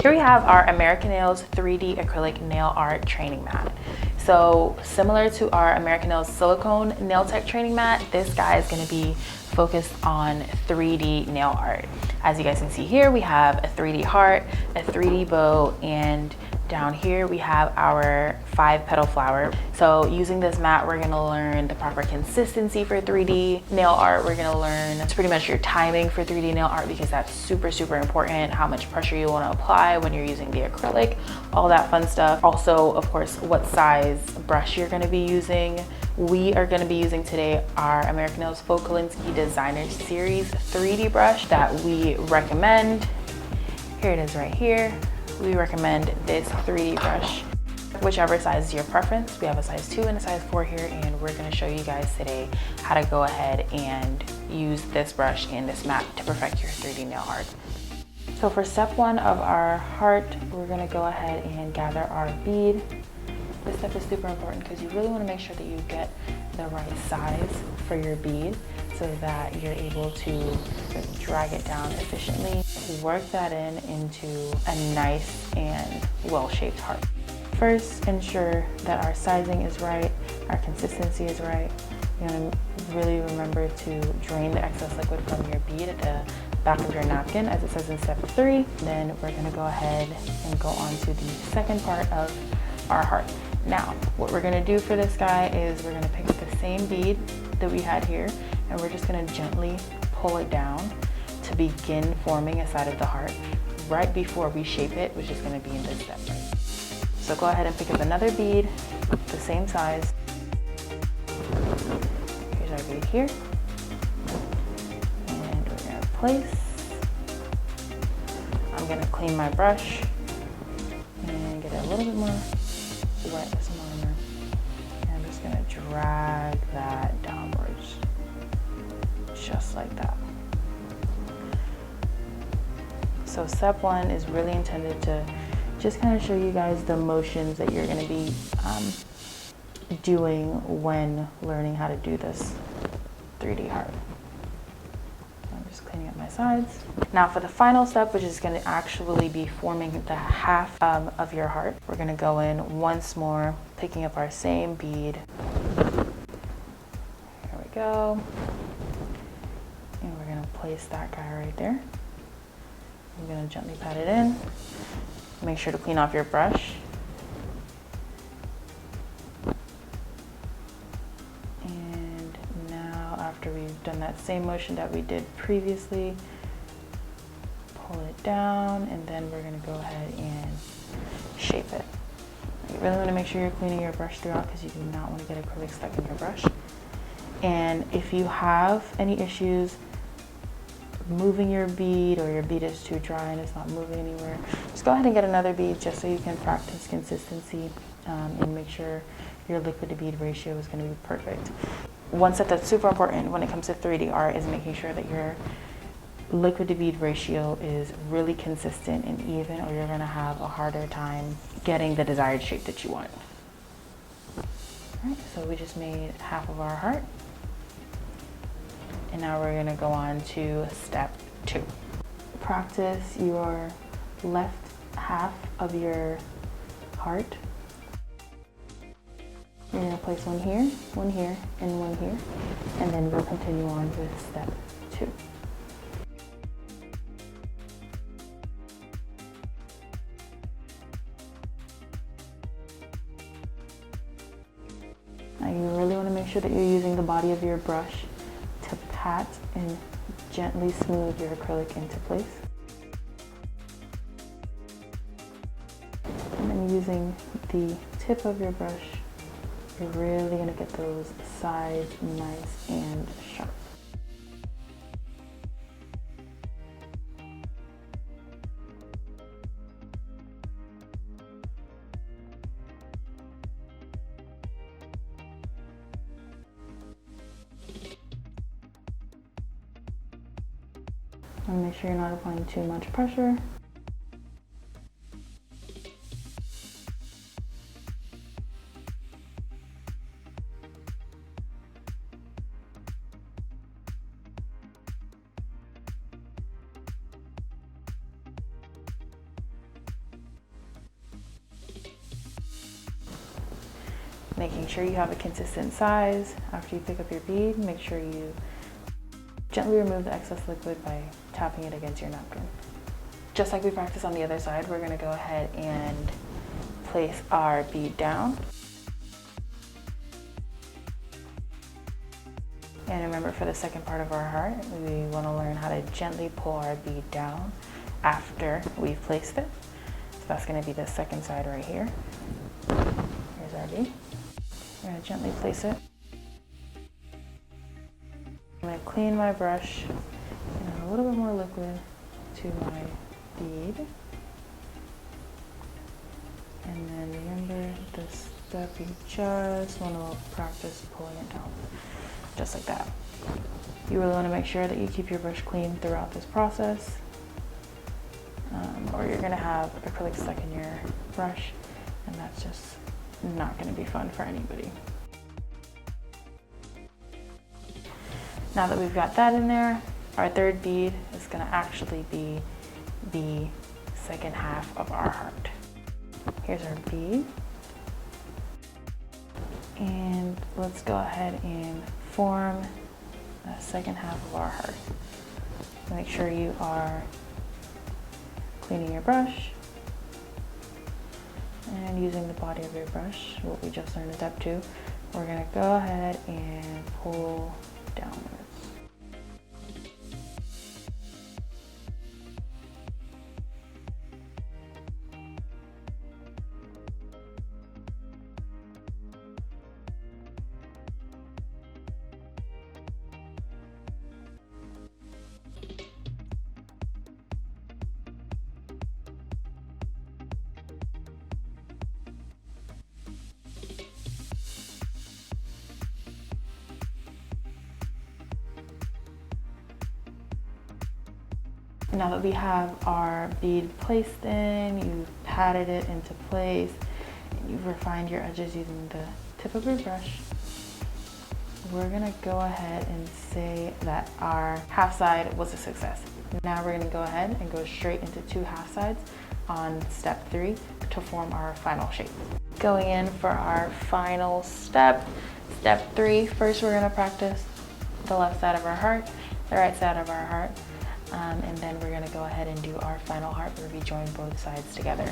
Here we have our Americanails 3D acrylic nail art training mat. So similar to our Americanails silicone nail tech training mat, this guy is going to be focused on 3D nail art. As you guys can see here, we have a 3D heart, a 3D bow, and down here we have our 5-petal flower. So using this mat, we're gonna learn the proper consistency for 3D nail art. We're gonna learn pretty much your timing for 3D nail art, because that's super important, how much pressure you wanna apply when you're using the acrylic, all that fun stuff. Also, of course, what size brush you're gonna be using. We are gonna be using today our Americanails Focalinsky Designer Series 3D brush that we recommend. Here it is right here. We recommend this 3D brush, whichever size is your preference. We have a size 2 and a size 4 here, and we're going to show you guys today how to go ahead and use this brush and this mat to perfect your 3D nail art. So for step 1 of our heart, we're going to go ahead and gather our bead. This step is super important because you really want to make sure that you get the right size for your bead so that you're able to drag it down efficiently. Work that into a nice and well-shaped heart. First, ensure that our sizing is right, our consistency is right. You want to really remember to drain the excess liquid from your bead at the back of your napkin, as it says in step 3. Then we're going to go ahead and go on to the second part of our heart. Now, what we're going to do for this guy is we're going to pick up the same bead that we had here, and we're just going to gently pull it down to begin forming a side of the heart right before we shape it, which is going to be in this step. So go ahead and pick up another bead, the same size. Here's our bead here. And we're going to place. I'm going to clean my brush and get it a little bit more wet this morning. And I'm just going to drag that downwards, just like that. So step 1 is really intended to just kind of show you guys the motions that you're going to be doing when learning how to do this 3D heart. I'm just cleaning up my sides. Now for the final step, which is going to actually be forming the half of your heart, we're going to go in once more, picking up our same bead. Here we go. And we're going to place that guy right there. I'm going to gently pat it in. Make sure to clean off your brush. And now, after we've done that same motion that we did previously, pull it down, and then we're going to go ahead and shape it. You really want to make sure you're cleaning your brush throughout, because you do not want to get acrylic stuck in your brush. And if you have any issues moving your bead, or your bead is too dry and it's not moving anywhere, just go ahead and get another bead just so you can practice consistency and make sure your liquid to bead ratio is going to be perfect. One step that's super important when it comes to 3D art is making sure that your liquid to bead ratio is really consistent and even, or you're going to have a harder time getting the desired shape that you want. Alright, so we just made half of our heart. And now we're going to go on to step 2. Practice your left half of your heart. You're going to place one here, and one here. And then we'll continue on with step 2. Now you really want to make sure that you're using the body of your brush to pat and gently smooth your acrylic into place. And then using the tip of your brush, you're really going to get those sides nice and sharp. And make sure you're not applying too much pressure. Making sure you have a consistent size. After you pick up your bead, make sure you gently remove the excess liquid by tapping it against your napkin. Just like we practiced on the other side, we're gonna go ahead and place our bead down. And remember, for the second part of our heart, we want to learn how to gently pull our bead down after we've placed it. So that's going to be the second side right here. Here's our bead. We're going to gently place it. I'm going to clean my brush and add a little bit more liquid to my bead. And then remember this step, you just want to practice pulling it down. Just like that. You really want to make sure that you keep your brush clean throughout this process, or you're going to have acrylic stuck in your brush, and that's just not going to be fun for anybody. Now that we've got that in there, our third bead is going to actually be the second half of our heart. Here's our bead. And let's go ahead and form the second half of our heart. Make sure you are cleaning your brush and using the body of your brush, what we just learned in step 2. We're going to go ahead and pull downwards. Now that we have our bead placed in, you've patted it into place, and you've refined your edges using the tip of your brush, we're gonna go ahead and say that our half side was a success. Now we're gonna go ahead and go straight into 2 half sides on step 3 to form our final shape. Going in for our final step, step 3, first we're gonna practice the left side of our heart, the right side of our heart, and then we're gonna go ahead and do our final heart where we join both sides together.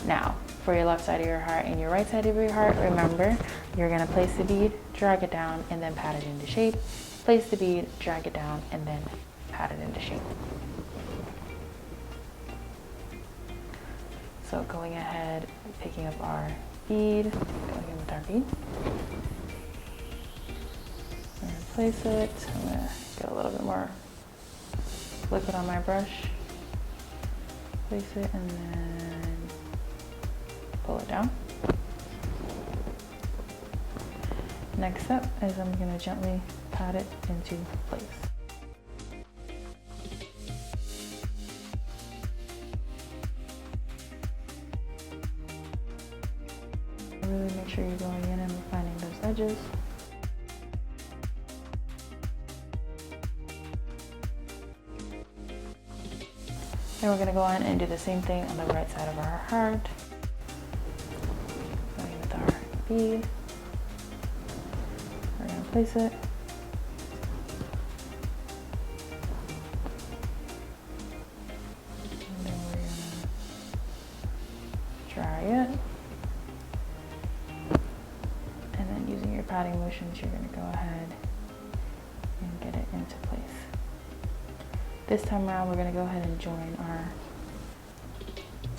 Now, for your left side of your heart and your right side of your heart, remember, you're gonna place the bead, drag it down, and then pat it into shape. Place the bead, drag it down, and then pat it into shape. So going ahead, picking up our bead, going in with our bead. I'm gonna place it, I'm gonna get a little bit more liquid on my brush, place it, and then pull it down. Next step is I'm going to gently pat it into place. Really make sure you're going in and refining those edges. And we're going to go on and do the same thing on the right side of our heart. Going with our bead. We're going to place it. And then we're going to dry it. And then using your patting motions, you're going to go ahead and get it into place. This time around, we're going to go ahead and join our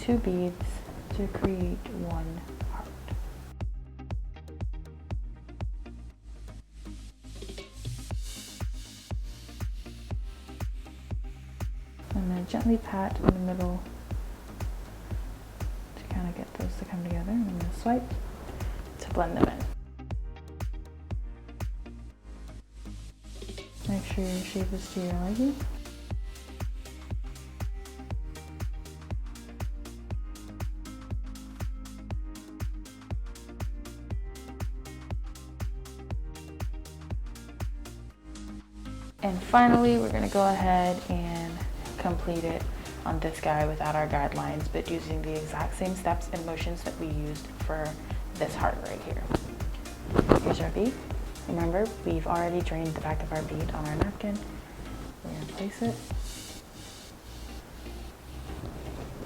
2 beads to create 1 heart. And then gently pat in the middle to kind of get those to come together. And I'm going to swipe to blend them in. Make sure your shape is to your liking. And finally, we're gonna go ahead and complete it on this guy without our guidelines, but using the exact same steps and motions that we used for this heart right here. Here's our bead. Remember, we've already drained the back of our bead on our napkin. We're gonna place it.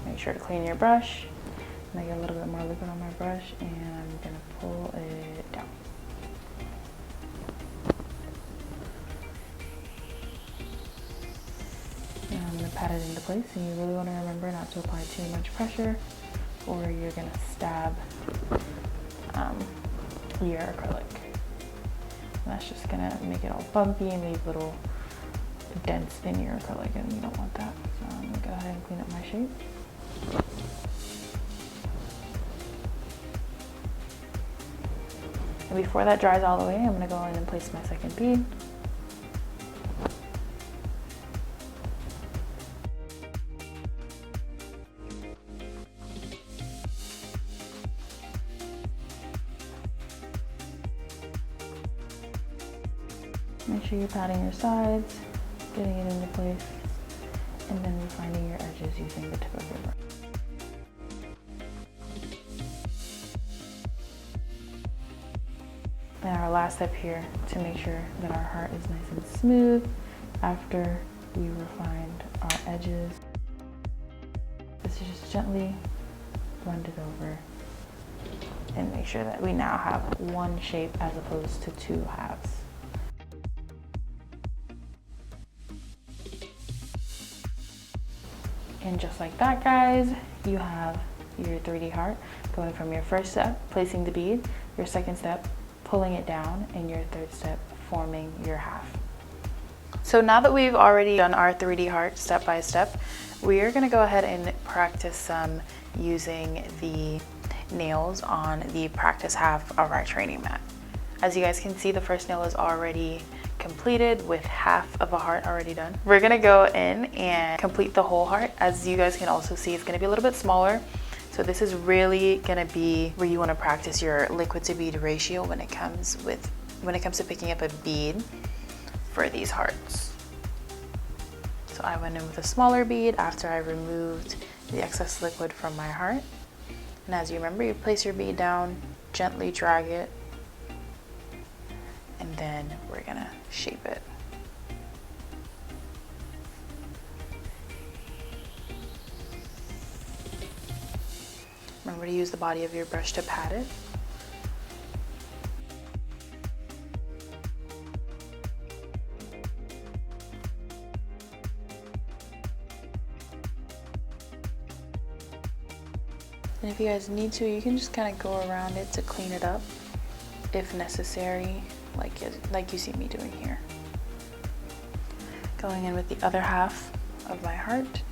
Make sure to clean your brush. And I get a little bit more liquid on my brush, and I'm gonna pull it down. And I'm gonna pat it into place, and you really wanna remember not to apply too much pressure, or you're gonna stab your acrylic. And that's just gonna make it all bumpy and leave little dents in your acrylic, and you don't want that. So I'm gonna go ahead and clean up my shape. And before that dries all the way, I'm gonna go in and place my second bead. Make sure you're patting your sides, getting it into place, and then refining your edges using the tip of your brush. And our last step here, to make sure that our heart is nice and smooth after we refined our edges, is to just gently blend it over and make sure that we now have one shape as opposed to two halves. And just like that, guys, you have your 3D heart going from your first step, placing the bead, your second step, pulling it down, and your third step, forming your half. So now that we've already done our 3D heart step by step, we are gonna go ahead and practice some using the nails on the practice half of our training mat. As you guys can see, the first nail is already completed with half of a heart already done. We're gonna go in and complete the whole heart. As you guys can also see, it's gonna be a little bit smaller. So this is really gonna be where you wanna practice your liquid to bead ratio when it comes to picking up a bead for these hearts. So I went in with a smaller bead after I removed the excess liquid from my heart. And as you remember, you place your bead down, gently drag it, and then we're gonna shape it. Remember to use the body of your brush to pat it. And if you guys need to, you can just kind of go around it to clean it up if necessary, like you see me doing here. Going in with the other half of my heart.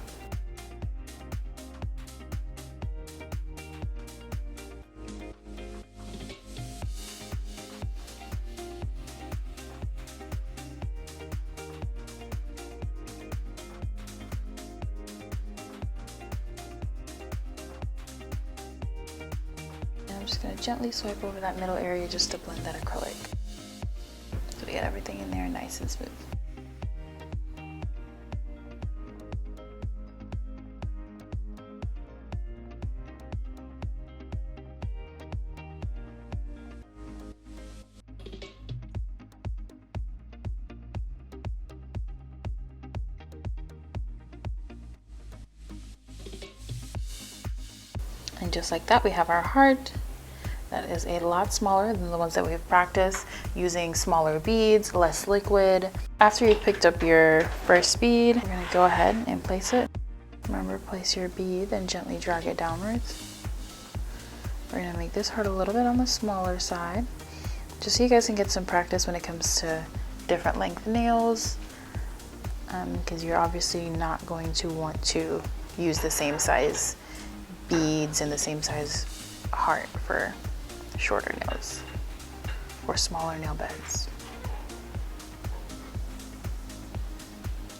I'm just going to gently swipe over that middle area just to blend that acrylic. So we get everything in there nice and smooth. And just like that, we have our heart. That is a lot smaller than the ones that we've practiced, using smaller beads, less liquid. After you've picked up your first bead, you're gonna go ahead and place it. Remember, place your bead and gently drag it downwards. We're gonna make this heart a little bit on the smaller side, just so you guys can get some practice when it comes to different length nails, because you're obviously not going to want to use the same size beads and the same size heart for shorter nails or smaller nail beds.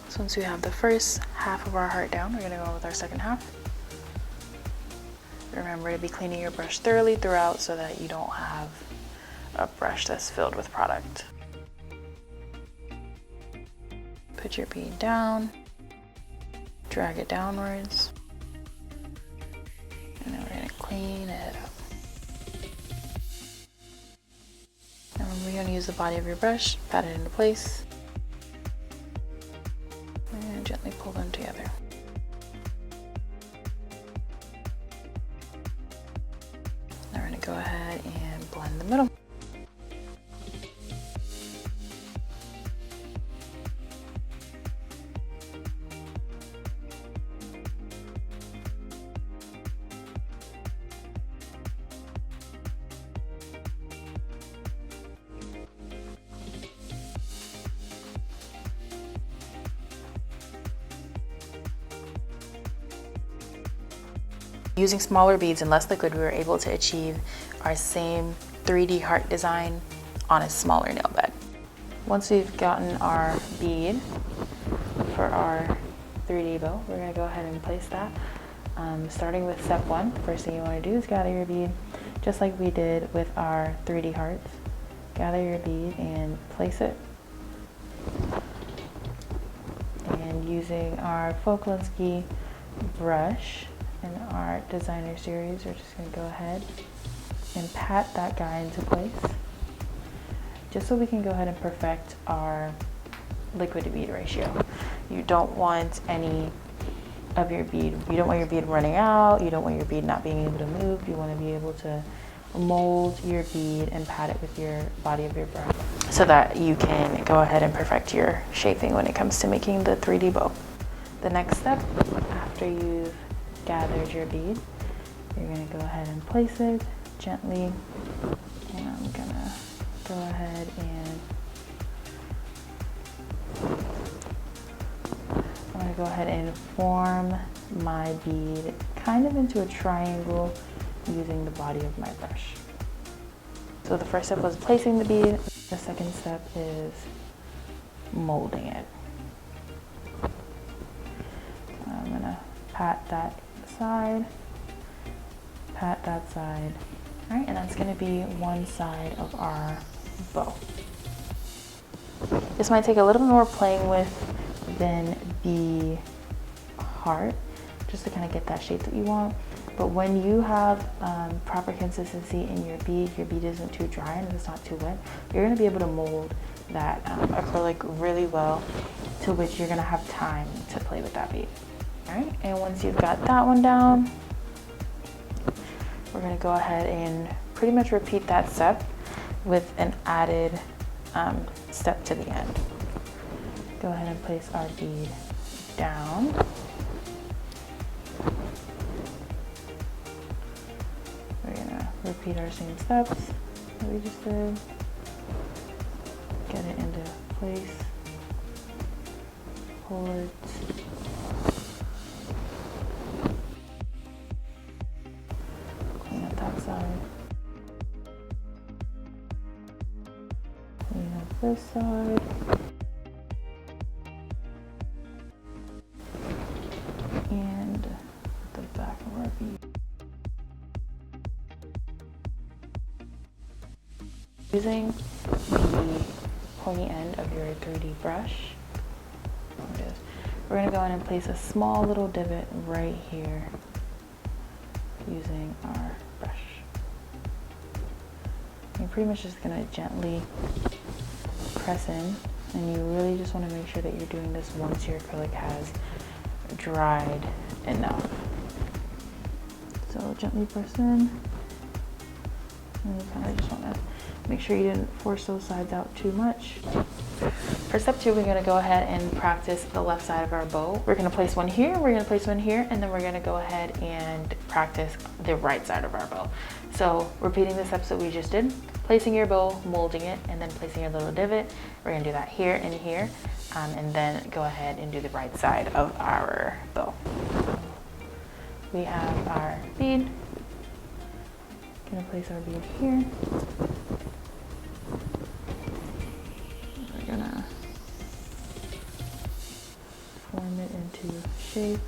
So once we have the first half of our heart down, we're going to go with our second half. Remember to be cleaning your brush thoroughly throughout so that you don't have a brush that's filled with product. Put your bead down, drag it downwards, and then we're going to clean it up. use the body of your brush, pat it into place, and gently pull them together. Now we're going to go ahead and blend the middle. Using smaller beads and less liquid, we were able to achieve our same 3D heart design on a smaller nail bed. Once we've gotten our bead for our 3D bow, we're going to go ahead and place that. Starting with step 1, the first thing you want to do is gather your bead, just like we did with our 3D hearts. Gather your bead and place it. And using our Folklinski brush in our designer series, we're just going to go ahead and pat that guy into place, just so we can go ahead and perfect our liquid to bead ratio. You don't want any of your bead, you don't want your bead running out, you don't want your bead not being able to move. You want to be able to mold your bead and pat it with your body of your brush so that you can go ahead and perfect your shaping when it comes to making the 3D bow. The next step, after you've gathered your bead, you're going to go ahead and place it gently, and I'm going to go ahead and form my bead kind of into a triangle using the body of my brush. So the first step was placing the bead. The second step is molding it. I'm going to pat that side, pat that side. All right, and that's going to be one side of our bow. This might take a little bit more playing with than the heart, just to kind of get that shape that you want. But when you have proper consistency in your bead isn't too dry and it's not too wet, you're going to be able to mold that acrylic really well, to which you're going to have time to play with that bead. All right, and once you've got that one down, we're going to go ahead and pretty much repeat that step with an added step to the end. Go ahead and place our bead down. We're going to repeat our same steps that we just did. Get it into place. Pull it. Clean up that side. Clean up this side. And the back of our bead. Using the pointy end of your 3D brush, we're going to go in and place a small little divot right here using our brush. You're pretty much just going to gently press in, and you really just want to make sure that you're doing this once your acrylic has dried enough. So gently press in, and you kind of just want to make sure you didn't force those sides out too much. For step 2, we're going to go ahead and practice the left side of our bow. We're going to place one here, we're going to place one here, and then we're going to go ahead and practice the right side of our bow. So repeating the steps that we just did, placing your bow, molding it, and then placing your little divot. We're going to do that here and here, and then go ahead and do the right side of our bow. We have our bead. Going to place our bead here. We're gonna form it into shape.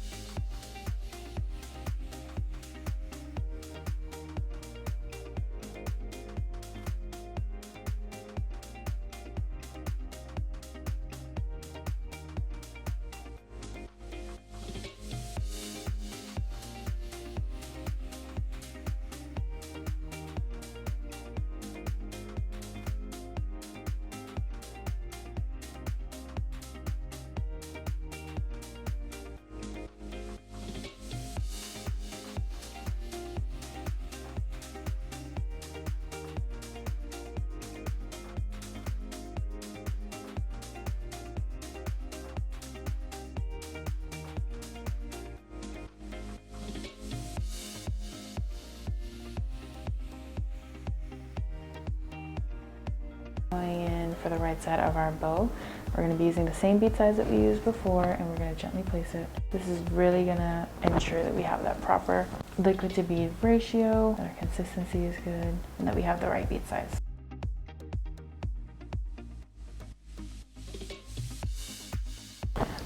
Going in for the right side of our bow, we're going to be using the same bead size that we used before, and we're going to gently place it. This is really going to ensure that we have that proper liquid to bead ratio, that our consistency is good, and that we have the right bead size.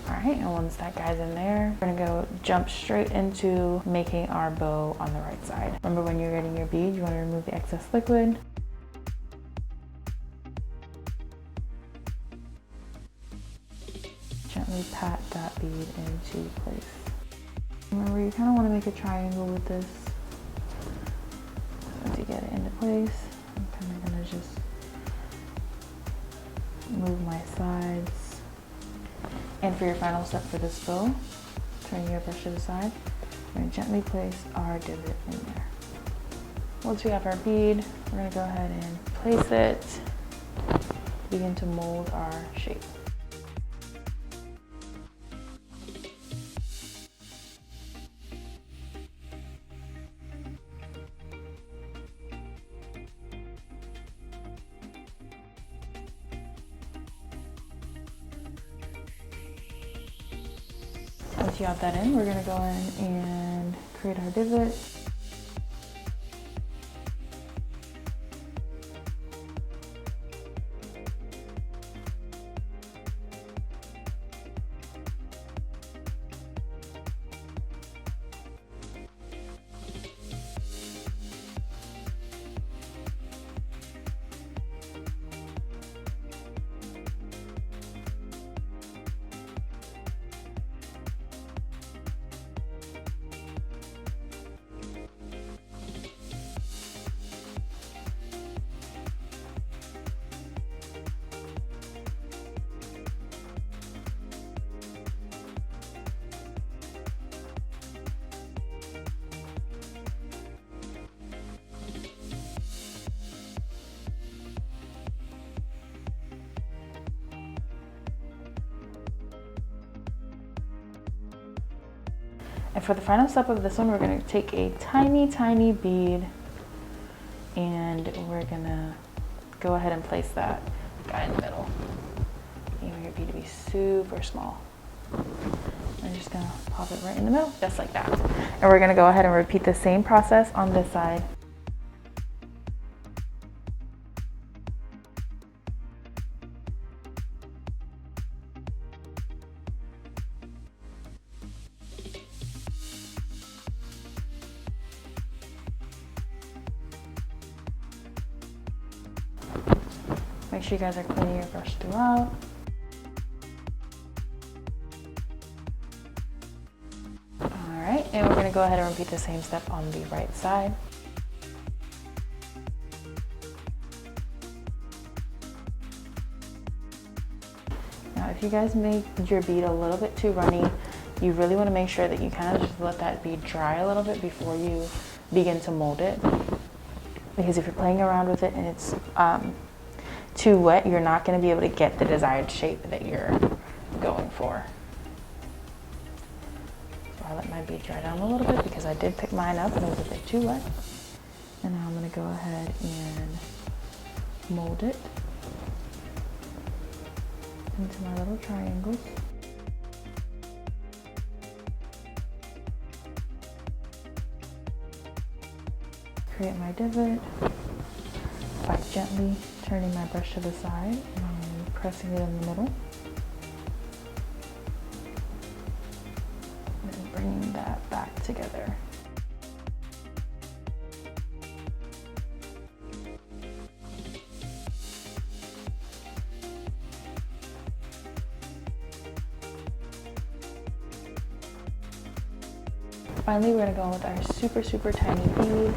Alright, and once that guy's in there, we're gonna go jump straight into making our bow on the right side. Remember, when you're getting your bead, you want to remove the excess liquid. Gently pat that bead into place. Remember, you kind of want to make a triangle with this. So to get it into place, I'm kind of gonna just move my sides. And for your final step for this bow, turning your brush to the side, we're going to gently place our divot in there. Once we have our bead, we're going to go ahead and place it, begin to mold our shape. Once you have that in, we're going to go in and create our divot. And for the final step of this one, we're going to take a tiny, tiny bead, and we're going to go ahead and place that guy in the middle. You want your bead to be super small. I'm just going to pop it right in the middle, just like that. And we're going to go ahead and repeat the same process on this side. Make sure you guys are cleaning your brush throughout. Alright, and we're going to go ahead and repeat the same step on the right side. Now, if you guys make your bead a little bit too runny, you really want to make sure that you kind of just let that bead dry a little bit before you begin to mold it. Because if you're playing around with it and it's too wet, you're not going to be able to get the desired shape that you're going for. So I let my bead dry down a little bit because I did pick mine up and it was a bit too wet. And now I'm going to go ahead and mold it into my little triangles. Create my divot by gently turning my brush to the side and pressing it in the middle. And bringing that back together. Finally, we're going to go with our super, super tiny bead.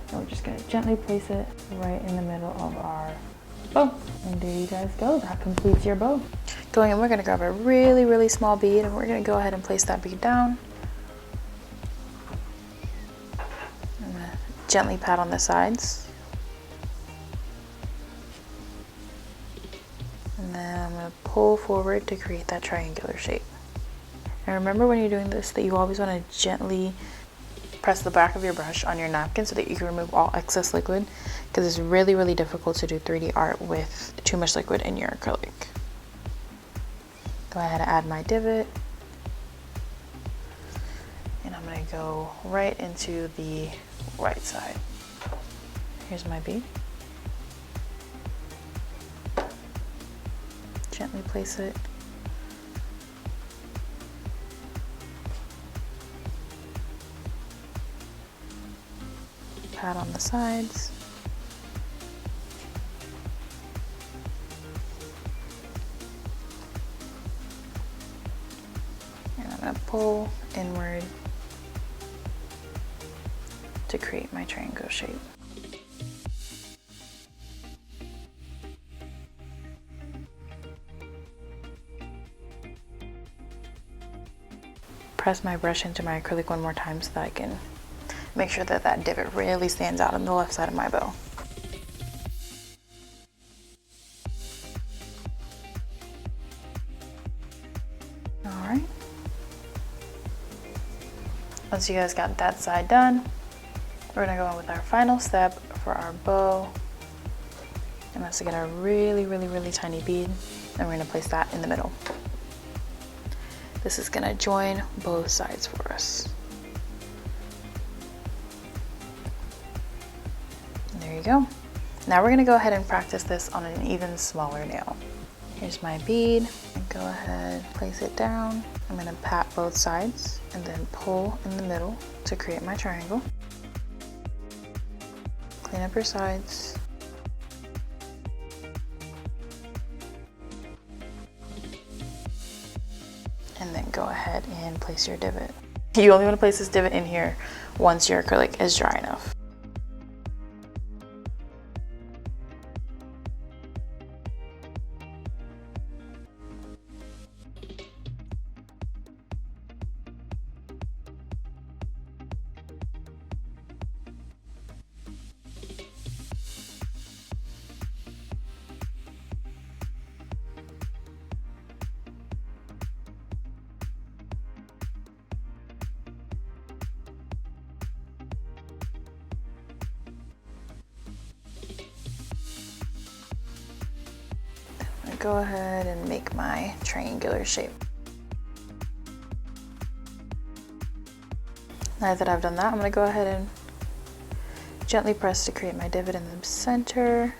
And we're just going to gently place it right in the middle of our bow. And there you guys go. That completes your bow. Going in, we're going to grab a really, really small bead and we're going to go ahead and place that bead down. I'm going to gently pat on the sides. And then I'm going to pull forward to create that triangular shape. And remember when you're doing this that you always want to gently press the back of your brush on your napkin so that you can remove all excess liquid, because it's really, really difficult to do 3D art with too much liquid in your acrylic. Go ahead and add my divot. And I'm gonna go right into the right side. Here's my bead. Gently place it. Pat on the sides. And I'm going to pull inward to create my triangle shape. Press my brush into my acrylic one more time so that I can make sure that that divot really stands out on the left side of my bow. All right. Once you guys got that side done, we're gonna go in with our final step for our bow. And that's to get a really, really, really tiny bead, and we're gonna place that in the middle. This is gonna join both sides for us. There you go. Now we're gonna go ahead and practice this on an even smaller nail. Here's my bead, and go ahead, place it down. I'm gonna pat both sides and then pull in the middle to create my triangle. Clean up your sides. And then go ahead and place your divot. You only wanna place this divot in here once your acrylic is dry enough. Go ahead and make my triangular shape. Now that I've done that, I'm going to go ahead and gently press to create my divot in the center.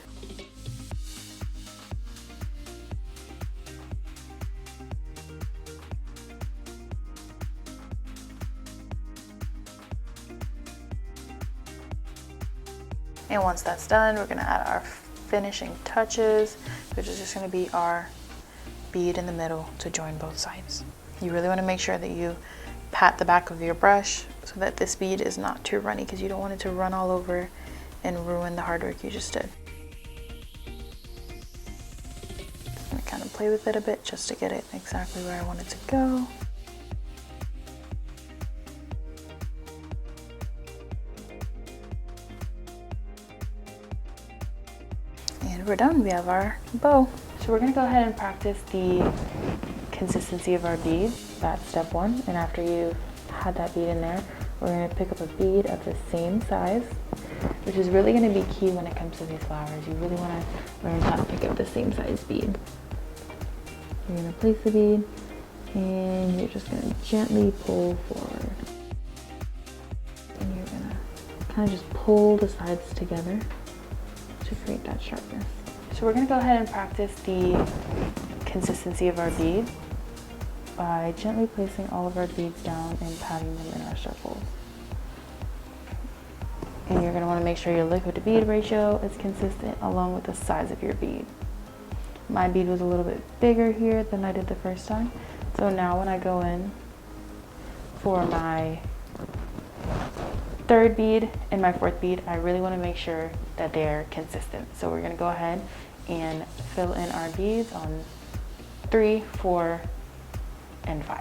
And once that's done, we're going to add our finishing touches, which is just going to be our bead in the middle to join both sides. You really want to make sure that you pat the back of your brush so that this bead is not too runny, because you don't want it to run all over and ruin the hard work you just did. I'm going to kind of play with it a bit just to get it exactly where I want it to go. And we're done. We have our bow. So we're going to go ahead and practice the consistency of our bead. That's step one. And after you've had that bead in there, we're going to pick up a bead of the same size, which is really going to be key when it comes to these flowers. You really want to learn how to pick up the same size bead. You're going to place the bead and you're just going to gently pull forward. And you're going to kind of just pull the sides together to create that sharpness. So we're going to go ahead and practice the consistency of our bead by gently placing all of our beads down and patting them in our circles. And you're going to want to make sure your liquid to bead ratio is consistent along with the size of your bead. My bead was a little bit bigger here than I did the first time. So now when I go in for my third bead and my fourth bead, I really want to make sure that they're consistent. So we're going to go ahead and fill in our beads on 3, 4, and 5.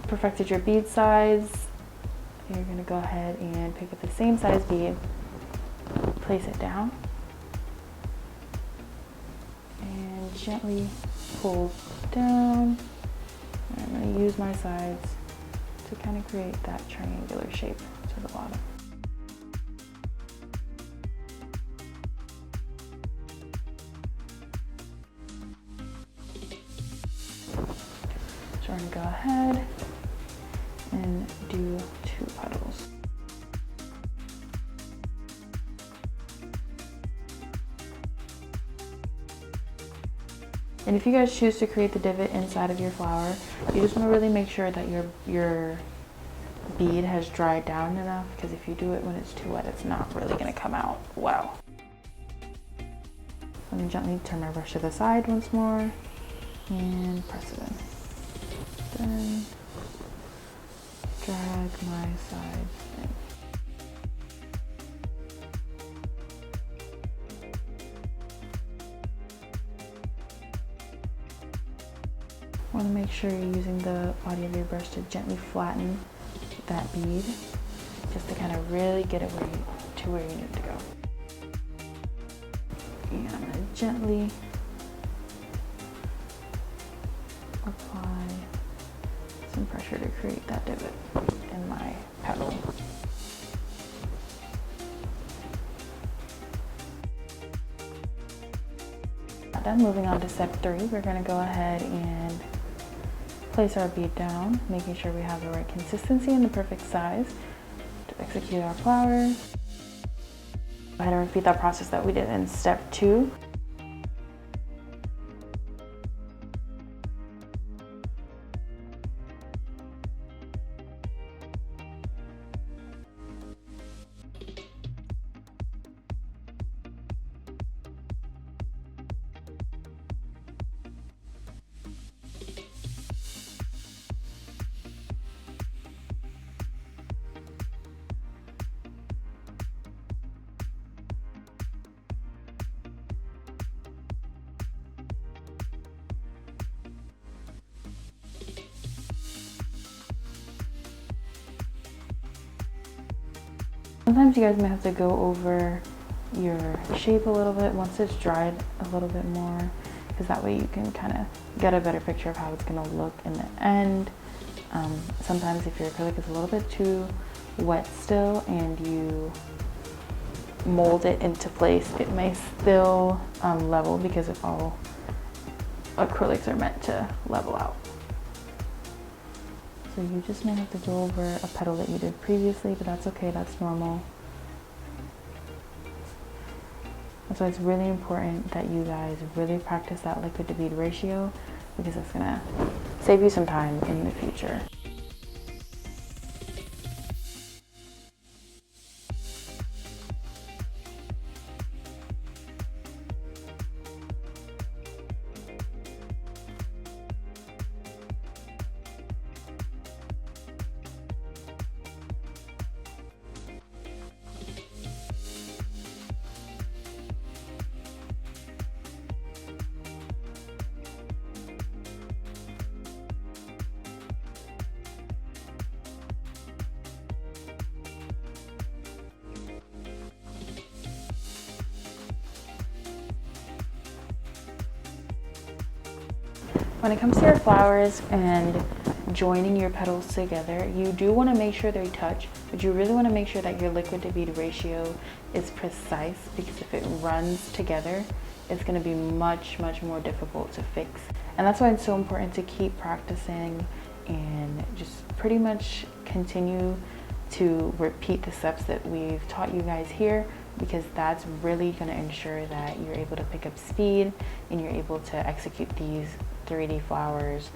Perfected your bead size. You're going to go ahead and pick up the same size bead, place it down, and gently pull down. And I'm going to use my sides to kind of create that triangular shape. So the bottom. So we're gonna go ahead and do 2 petals. And if you guys choose to create the divot inside of your flower, you just want to really make sure that your bead has dried down enough, because if you do it when it's too wet, it's not really going to come out well. Let me gently turn my brush to the side once more and press it in. Then drag my sides in. Want to make sure you're using the body of your brush to gently flatten that bead, just to kind of really get it to where you need to go. And I'm going to gently apply some pressure to create that divot in my petal. Done. Moving on to step 3, we're going to go ahead and place our bead down, making sure we have the right consistency and the perfect size to execute our flower. Go ahead and repeat that process that we did in step 2. Sometimes you guys may have to go over your shape a little bit once it's dried a little bit more, because that way you can kind of get a better picture of how it's going to look in the end. Sometimes if your acrylic is a little bit too wet still and you mold it into place, it may still level, because if all acrylics are meant to level out. So you just may have to go over a petal that you did previously, but that's okay, that's normal. That's why it's really important that you guys really practice that liquid to bead ratio, because it's gonna save you some time in the future. When it comes to your flowers and joining your petals together, you do want to make sure they touch, but you really want to make sure that your liquid to bead ratio is precise, because if it runs together, it's going to be much more difficult to fix. And that's why it's so important to keep practicing and just pretty much continue to repeat the steps that we've taught you guys here, because that's really going to ensure that you're able to pick up speed and you're able to execute these 3D flowers.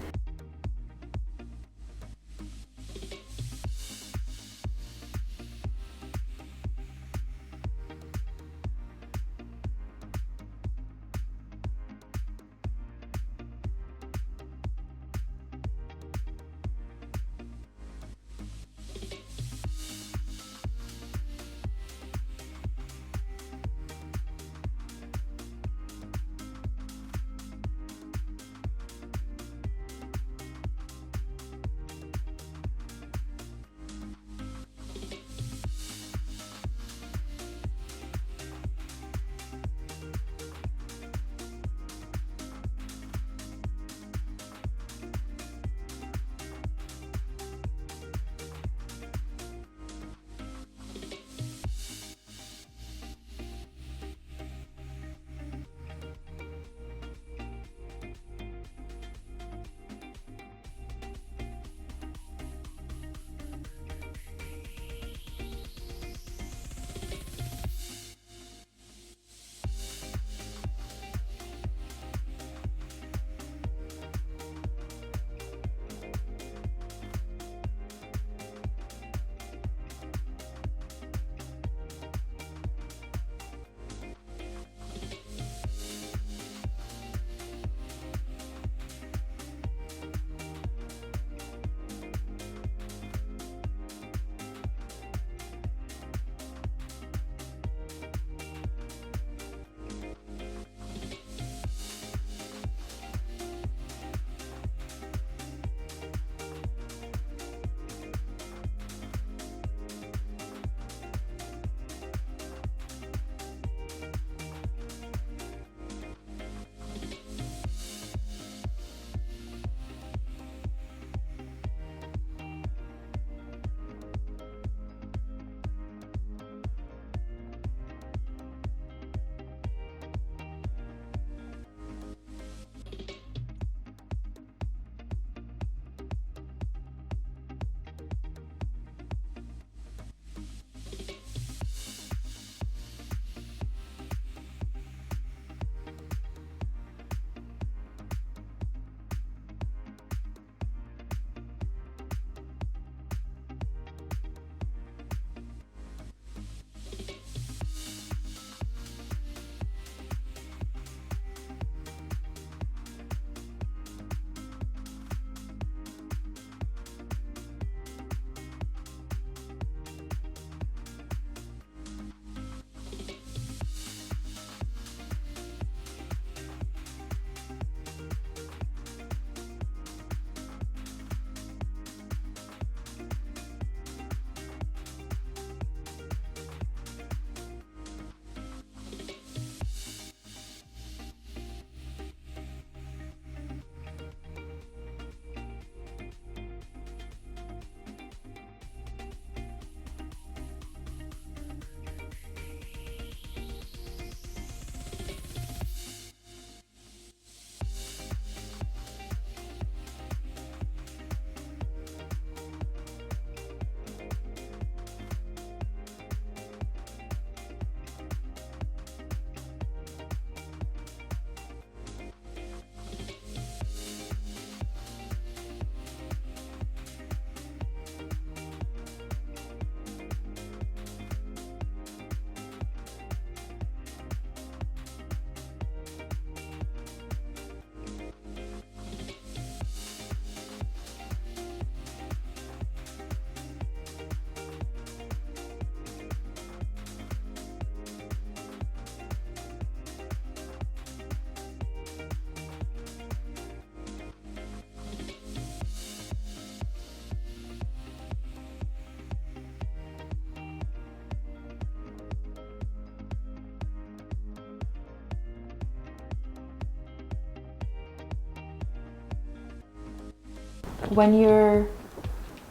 When you're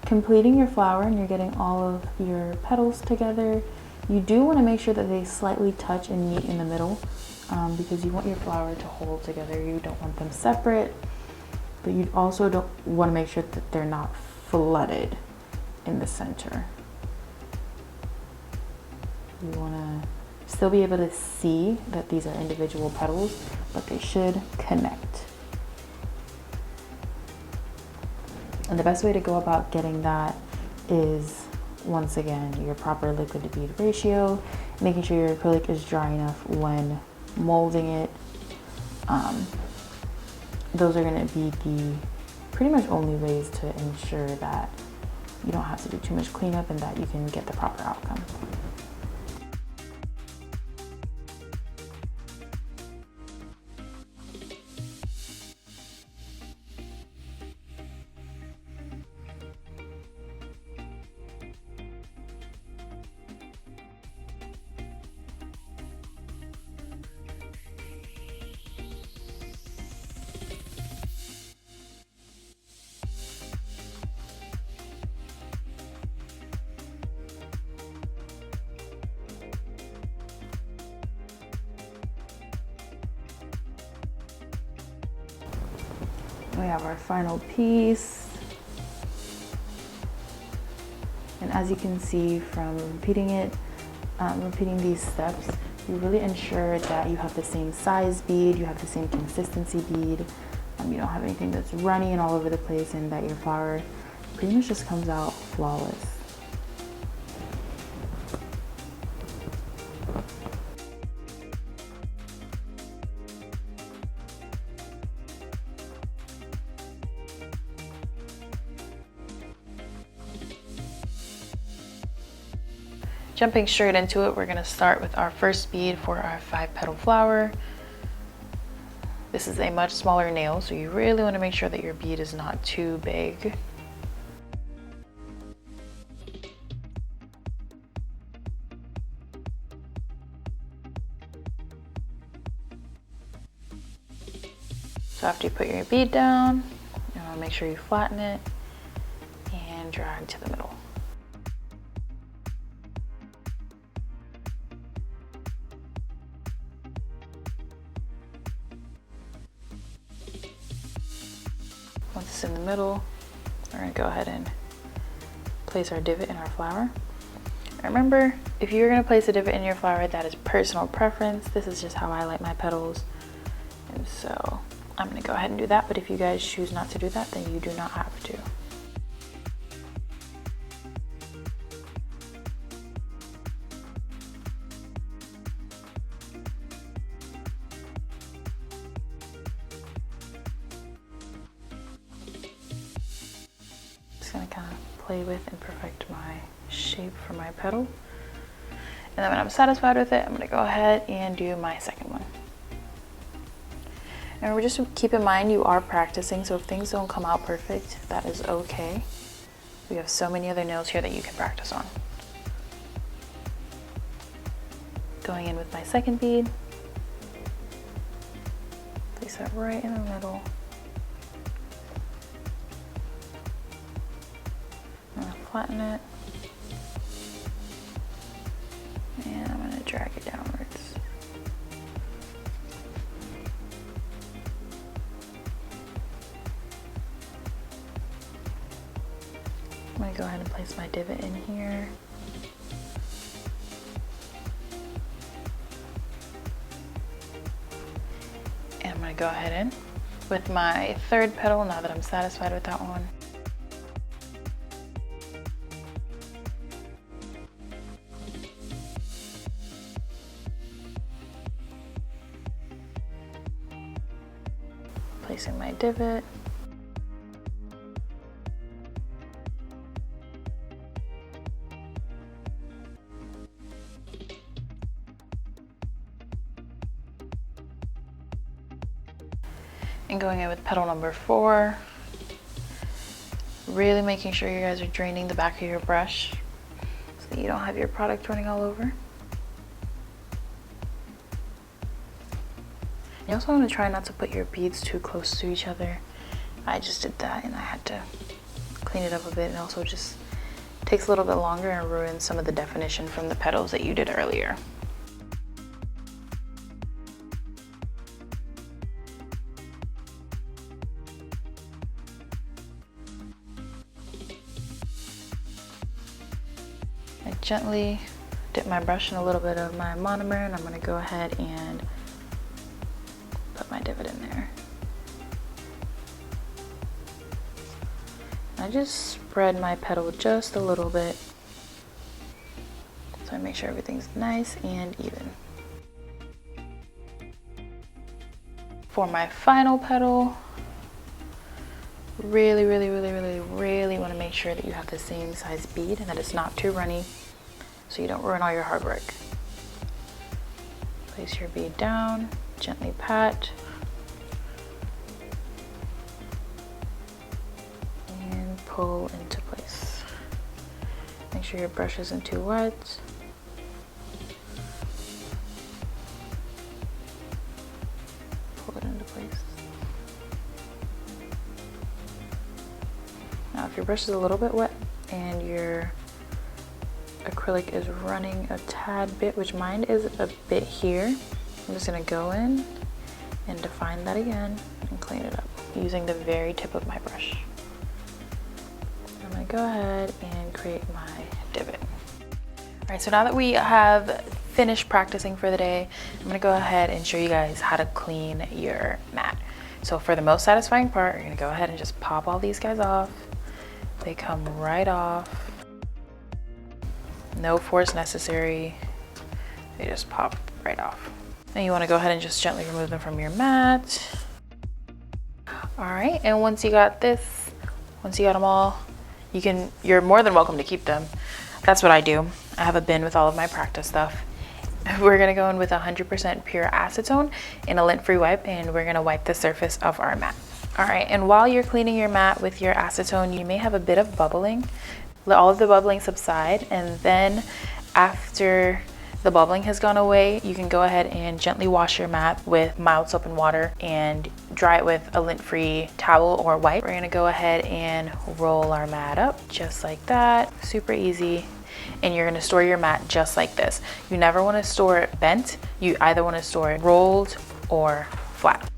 completing your flower and you're getting all of your petals together, you do want to make sure that they slightly touch and meet in the middle, because you want your flower to hold together. You don't want them separate, but you also don't want to make sure that they're not flooded in the center. You want to still be able to see that these are individual petals, but they should connect. And the best way to go about getting that is, once again, your proper liquid to bead ratio, making sure your acrylic is dry enough when molding it. Those are going to be the pretty much only ways to ensure that you don't have to do too much cleanup and that you can get the proper outcome. We have our final piece, and as you can see from repeating these steps, you really ensure that you have the same size bead, you have the same consistency bead, you don't have anything that's runny and all over the place, and that your flower pretty much just comes out flawless. Jumping straight into it, we're going to start with our first bead for our 5-petal flower. This is a much smaller nail, so you really want to make sure that your bead is not too big. So after you put your bead down, you want to make sure you flatten it and drag to the middle. Once it's in the middle, we're going to go ahead and place our divot in our flower. Remember, if you're going to place a divot in your flower, that is personal preference. This is just how I like my petals. And so I'm going to go ahead and do that, but if you guys choose not to do that, then you do not have to. Going to kind of play with and perfect my shape for my petal, and then when I'm satisfied with it, I'm going to go ahead and do my second one. And we're just keep in mind you are practicing, so if things don't come out perfect, that is okay. We have so many other nails here that you can practice on. Going in with my second bead, place that right in the middle. Flatten it, and I'm going to drag it downwards. I'm going to go ahead and place my divot in here. And I'm going to go ahead in with my third petal now that I'm satisfied with that one. Placing my divot. And going in with petal number 4. Really making sure you guys are draining the back of your brush so that you don't have your product running all over. You also want to try not to put your beads too close to each other. I just did that and I had to clean it up a bit, and also just takes a little bit longer and ruins some of the definition from the petals that you did earlier. I gently dip my brush in a little bit of my monomer, and I'm going to go ahead and put my divot in there. I just spread my petal just a little bit so I make sure everything's nice and even. For my final petal, really want to make sure that you have the same size bead and that it's not too runny so you don't ruin all your hard work. Place your bead down, gently pat, and pull into place. Make sure your brush isn't too wet. Pull it into place. Now if your brush is a little bit wet and your acrylic is running a tad bit, which mine is a bit here, I'm just going to go in and define that again and clean it up using the very tip of my brush. I'm going to go ahead and create my divot. All right, so now that we have finished practicing for the day, I'm going to go ahead and show you guys how to clean your mat. So for the most satisfying part, you're going to go ahead and just pop all these guys off. They come right off. No force necessary. They just pop right off. Then you want to go ahead and just gently remove them from your mat. All right, and once you got this, once you got them all, you're more than welcome to keep them. That's what I do. I have a bin with all of my practice stuff. We're gonna go in with 100% pure acetone in a lint-free wipe, and we're gonna wipe the surface of our mat. All right, and while you're cleaning your mat with your acetone, you may have a bit of bubbling. Let all of the bubbling subside, and then after the bubbling has gone away, you can go ahead and gently wash your mat with mild soap and water and dry it with a lint-free towel or wipe. We're gonna go ahead and roll our mat up just like that, super easy. And you're gonna store your mat just like this. You never wanna store it bent. You either wanna store it rolled or flat.